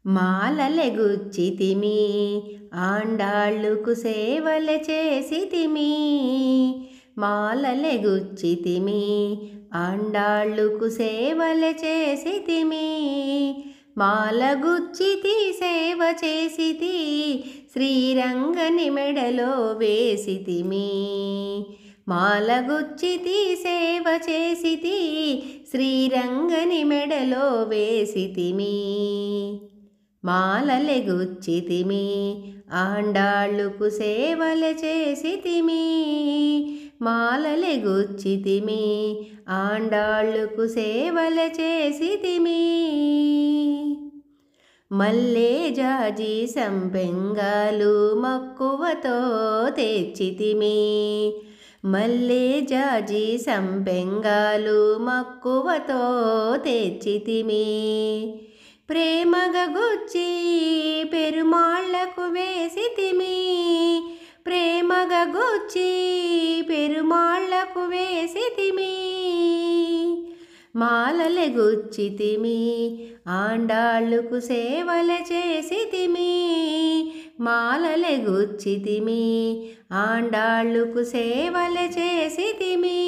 మాలలెగుచ్చితిమి ఆండాళ్ళుకు సేవల చేసితిమి. మాలలెగుచ్చితిమి ఆండాళ్ళుకు సేవల చేసితిమి. మాలగుచ్చితి సేవ చేసితి శ్రీరంగని మెడలో వేసితిమి. మాలగుచ్చితి సేవ చేసితి శ్రీరంగని మెడలో వేసితిమి. మాలలెగుచ్చితిమి ఆండాళ్ళుకు సేవల చేసితిమి. మాలలెగుచ్చితిమి ఆండాళ్ళుకు సేవల చేసితిమి. మల్లె జాజి సంపెంగాలు మక్కువతో తెచ్చితిమి. మల్లె జాజి సంపెంగాలు మక్కువతో తెచ్చితిమి. ప్రేమగా గుచ్చి పెరుమాళ్లకు వేసితిమి. ప్రేమగా గుచ్చి పెరుమాళ్లకు వేసితిమి. మాలలెగుచ్చితిమి ఆండాళ్ళుకు సేవల చేసితిమి. మాలలెగుచ్చితిమి ఆండాళ్ళుకు సేవల చేసితిమి.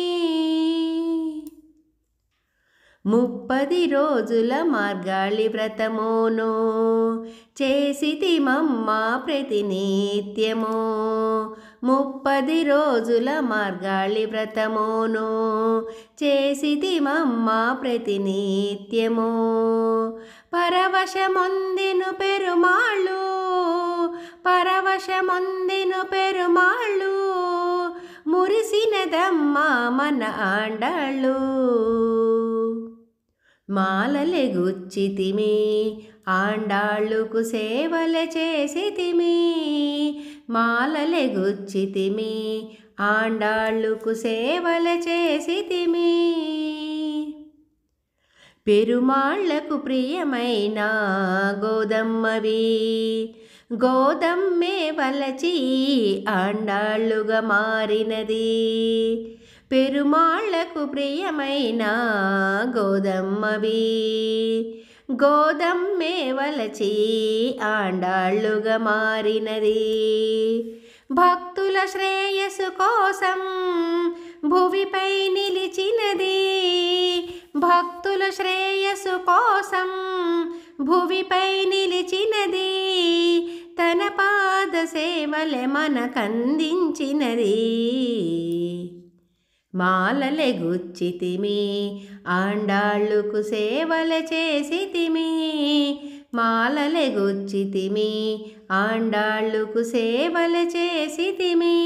30 రోజుల మార్గాళి వ్రతమును చేసితిమమ్మ ప్రతినిత్యము. 30 రోజుల మార్గాళి వ్రతమును చేసితిమమ్మ ప్రతినిత్యము. పరవశమొందెను పెరుమాళ్ళు, పరవశమొందెను పెరుమాళ్ళు, మురిసినదమ్మ మన ఆండాళ్ళు. మాలలెగుచ్చితిమి ఆండాళ్ళుకు సేవల చేసితిమి. మాలలెగుచ్చితిమి ఆండాళ్ళుకు సేవల చేసితిమి. పెరుమాళ్లకు ప్రియమైన గోదమ్మవి గోదమ్మే వలచి ఆండాళ్ళుగా మారినది. పెరుమాళ్లకు ప్రియమైన గోదమ్మవి గోదమ్మే వలచి ఆండాళ్ళుగా మారినది. భక్తుల శ్రేయస్సు కోసం భువిపై నిలిచినది. భక్తుల శ్రేయస్సు కోసం భువిపై నిలిచినది. తన పాద సేవలే మనకందించినది. మాలలెగుచ్చితిమి ఆండాళ్ళుకు సేవల చేసితిమి. మాలలెగుచ్చితిమి ఆండాళ్ళుకు సేవల చేసితిమి.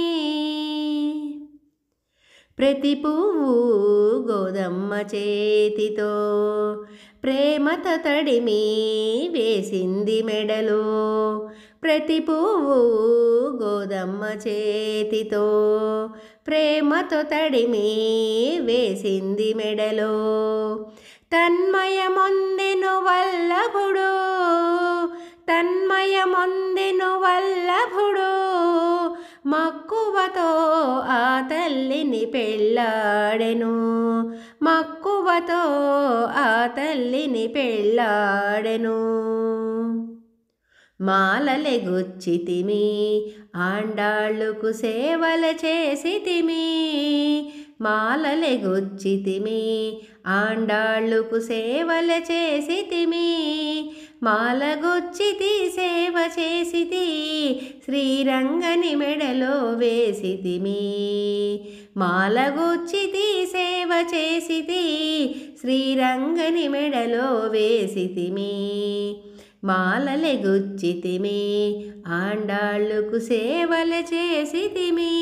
ప్రతి పువ్వు గోదమ్మ చేతితో ప్రేమతో తడిమి వేసింది మెడలో. ప్రతి పువ్వు గోదమ్మ చేతితో ప్రేమతో తడిమి వేసింది మెడలో. తన్మయమొందెను వల్లభుడు, తన్మయమొందెను వల్లభుడు, మక్కువతో ఆ తల్లిని పెళ్ళాడెను. మక్కువతో ఆ తల్లిని పెళ్ళాడెను. మాలలెగుచ్చితిమి ఆండాళ్ళుకు సేవల చేసితిమి. మాలలెగుచ్చితిమి ఆండాళ్ళుకు సేవల చేసితిమి. మాలగుచ్చితి సేవ చేసితి శ్రీరంగని మెడలో వేసితిమి. మాలగుచ్చితి సేవ చేసితి శ్రీరంగని మెడలో వేసితిమి. మాలలెగుచ్చితిమి ఆండాళ్ళుకు సేవల చేసితిమి.